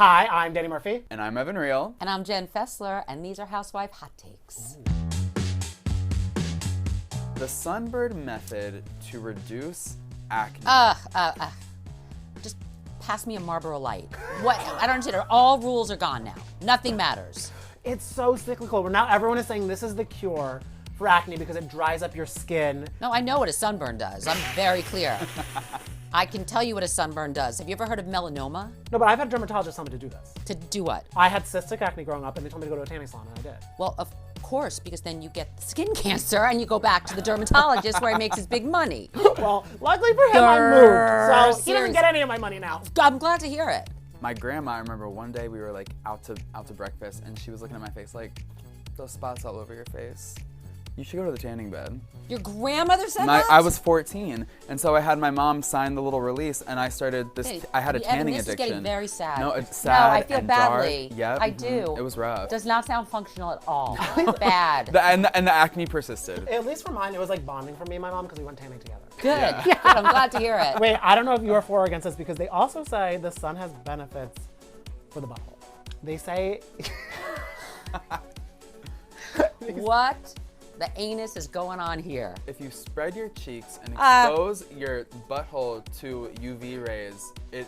Hi, I'm Danny Murphy. And I'm Evan Real. And I'm Jenn Fessler, and these are Housewife Hot Takes. The Sunbird Method to reduce acne. Just pass me a Marlboro Light. What? I don't understand. All rules are gone now. Nothing matters. It's so cyclical. Now everyone is saying this is the cure for acne because it dries up your skin. No, I know what a sunburn does. I'm very clear. I can tell you what a sunburn does. Have you ever heard of melanoma? No, but I've had a dermatologist tell me to do this. To do what? I had cystic acne growing up and they told me to go to a tanning salon and I did. Well, of course, because then you get skin cancer and you go back to the dermatologist where he makes his big money. Well, luckily for him, I moved. So he doesn't get any of my money now. I'm glad to hear it. My grandma, I remember one day we were like out to breakfast and she was looking at my face like, those spots all over your face. You should go to the tanning bed. Your grandmother said that? I was 14, and so I had my mom sign the little release, and I started this. I had a tanning this addiction. This is getting very sad. No, it's sad. No, I feel and badly. Dark. Yep. I do. It was rough. Does not sound functional at all. Bad. And the acne persisted. At least for mine, it was like bonding for me and my mom because we went tanning together. Good. Yeah. Good. I'm glad to hear it. Wait, I don't know if you are for or against this because they also say the sun has benefits for the butthole. They say. What the anus is going on here? If you spread your cheeks and expose your butthole to UV rays, it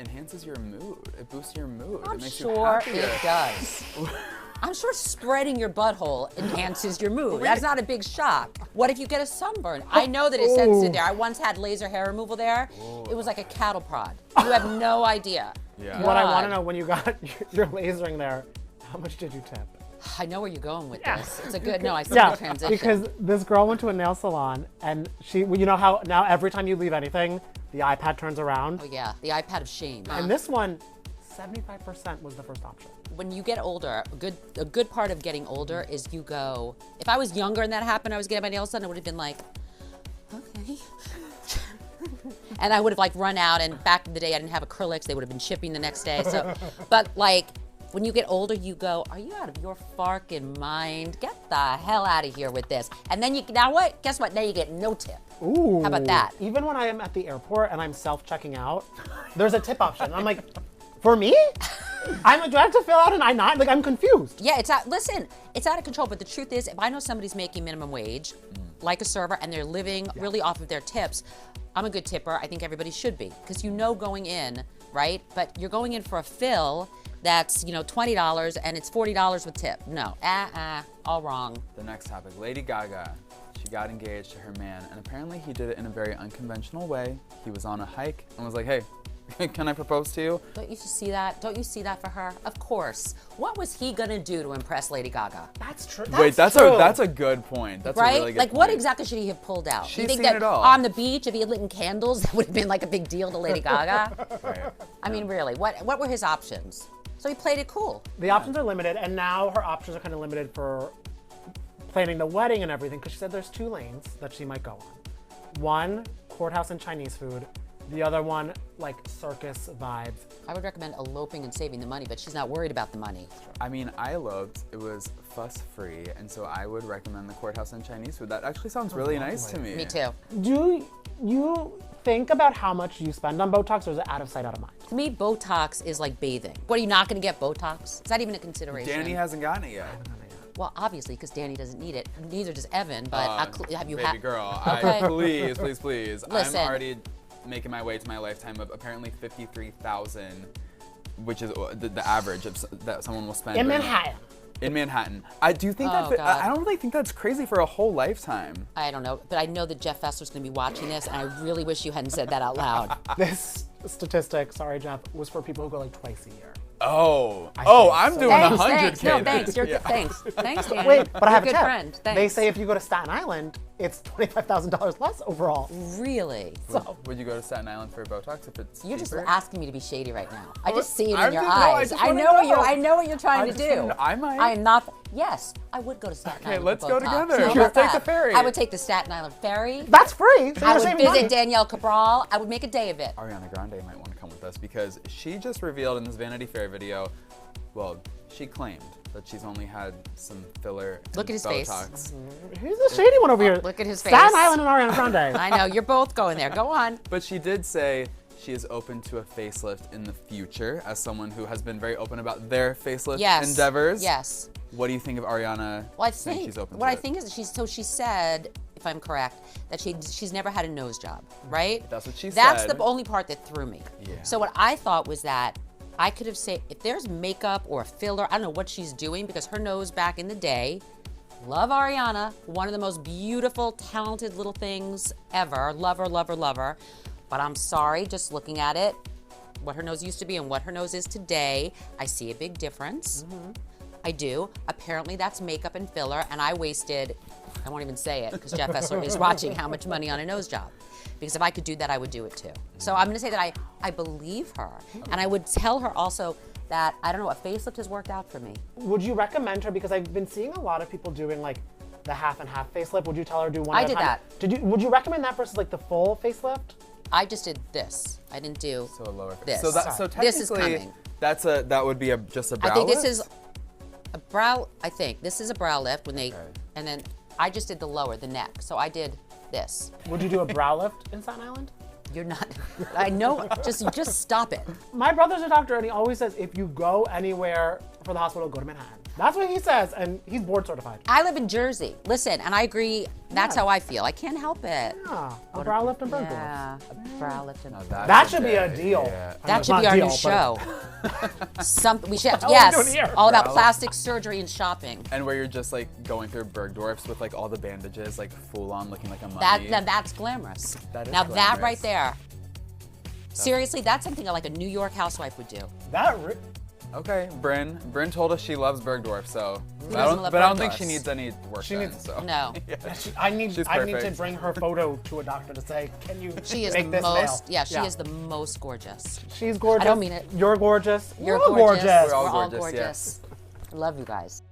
enhances your mood. It boosts your mood. I'm it makes sure you happier. it does. I'm sure spreading your butthole enhances your mood. That's not a big shock. What if you get a sunburn? I know that it sends in there. I once had laser hair removal there. It was like a cattle prod. You have no idea. Yeah. What I want to know when you got your lasering there, how much did you tip? I know where you're going with this. It's a good, no, I see the transition. Because this girl went to a nail salon and she, you know how now every time you leave anything, the iPad turns around? Oh yeah, the iPad of shame. And this one, 75% was the first option. When you get older, a good part of getting older is you go, if I was younger and that happened, I was getting my nails done, it would have been like, okay. And I would have like run out, and back in the day I didn't have acrylics, they would have been shipping the next day. So, but like, when you get older, you go, are you out of your farking mind? Get the hell out of here with this. And then now what? Guess what? Now you get no tip. Ooh. How about that? Even when I am at the airport and I'm self-checking out, there's a tip option. I'm like, for me? I'm like, do I have to fill out an I-9? Like, I'm confused. Yeah, listen, it's out of control, but the truth is, if I know somebody's making minimum wage, like a server, and they're living really off of their tips, I'm a good tipper. I think everybody should be, because you know going in, right? But you're going in for a fill that's, $20 and it's $40 with tip. No, all wrong. The next topic, Lady Gaga. She got engaged to her man, and apparently he did it in a very unconventional way. He was on a hike and was like, hey, can I propose to you? Don't you see that? Don't you see that for her? Of course. What was he gonna do to impress Lady Gaga? That's true. Wait, that's a good point. That's right? a really good like, point. what exactly should he have pulled out? She's you think seen that it all. on the beach, if he had lit candles, that would have been like a big deal to Lady Gaga? Right. I mean, really, what were his options? So he played it cool. The options are limited, and now her options are kind of limited for planning the wedding and everything, because she said there's 2 lanes that she might go on. One, courthouse and Chinese food. The other one, like circus vibes. I would recommend eloping and saving the money, but she's not worried about the money. I mean, I eloped. It was fuss-free, and so I would recommend the courthouse and Chinese food. That actually sounds really nice to me. Me too. Do you think about how much you spend on Botox, or is it out of sight, out of mind? To me, Botox is like bathing. What, are you not gonna get Botox? Is that even a consideration? Danny hasn't gotten it yet. Well, obviously, because Danny doesn't need it. Neither does Evan, but have you Baby girl, Okay. please. Listen. I'm already making my way to my lifetime of apparently $53,000, which is the average that someone will spend In Manhattan. In Manhattan. I do think Oh, God. I don't really think that's crazy for a whole lifetime. I don't know, but I know that Jeff Fessler's gonna be watching this, and I really wish you hadn't said that out loud. This statistic, sorry Jeff, was for people who go like twice a year. Oh, think so. I'm doing Thanks, 100K. thanks. No, thanks. Yeah. Thanks, Danny. Wait, but I have You're a a tip. good friend. Thanks. They say if you go to Staten Island, it's $25,000 less overall. Really? So Would you go to Staten Island for Botox if it's You're just cheaper? asking me to be shady right now. I just see it I in your just- no, I eyes. just I wanna know what know. I know what you're trying to just do. wanna know. I might. I am not. Yes, I would go to Staten Island. let's for go Botox. together. How Let's about take the that? ferry. I would take the Staten Island ferry. that's free. So I you're would saving visit money. Danielle Cabral. I would make a day of it. Ariana Grande might want to come with us because she just revealed in this Vanity Fair video, well, she claimed that she's only had some filler and Look at his face. Botox. Who's the shady one over here? Look at his Staten face. Island and Ariana Grande. I know, you're both going there. Go on. But she did say she is open to a facelift in the future as someone who has been very open about their facelift Yes. endeavors. Yes. What do you think of Ariana Well, I saying think she's open what to I it? think is she said, if I'm correct, that she's never had a nose job, right? That's what she That's said. the only part that threw me. Yeah. So what I thought was that I could have said, if there's makeup or a filler, I don't know what she's doing, because her nose back in the day, love Ariana, one of the most beautiful, talented little things ever. Love her, love her, love her. But I'm sorry, just looking at it, what her nose used to be and what her nose is today, I see a big difference. I do. Apparently that's makeup and filler, and I wasted, I won't even say it, because Jeff Fessler is watching, how much money on a nose job. Because if I could do that, I would do it too. So I'm gonna say that I believe her. And I would tell her also that, I don't know, a facelift has worked out for me. Would you recommend her? Because I've been seeing a lot of people doing like the half and half facelift. Would you tell her to do one I at a did time? that. Would you recommend that versus like the full facelift? I just did this. I didn't do So a lower. this. So technically, This is coming. that would be just a brow I think lift? this is a brow, this is a brow lift when they, Okay. and then I just did the lower, the neck. So I did this. Would you do a brow lift in Staten Island? You're not, I know, just stop it. My brother's a doctor, and he always says if you go anywhere for the hospital, go to Manhattan. That's what he says, and he's board certified. I live in Jersey. Listen, and I agree, that's how I feel. I can't help it. Yeah, a brow lift and Bergdorf's. Yeah, a brow lift and Now That should be a okay, deal. yeah. I mean, that it's should not be our deal, new but- show. We should have, hell are we doing yes, here? all about Brow- plastic surgery and shopping. And where you're just like going through Bergdorf's with like all the bandages, like full on looking like a mummy. That's glamorous. That is now that glamorous. right there, seriously, that's something like a New York housewife would do. Okay, Bryn told us she loves Bergdorf, so doesn't I don't, love but I don't think Bergdorf's? she needs any work She done. needs- So. No. Yeah. I need She's to perfect. bring her photo to a doctor to say, can you She is make the this most, male? yeah, she is the most gorgeous. She's gorgeous. I don't mean it. You're gorgeous. You're We're all gorgeous. We're all We're all gorgeous, gorgeous. I love you guys.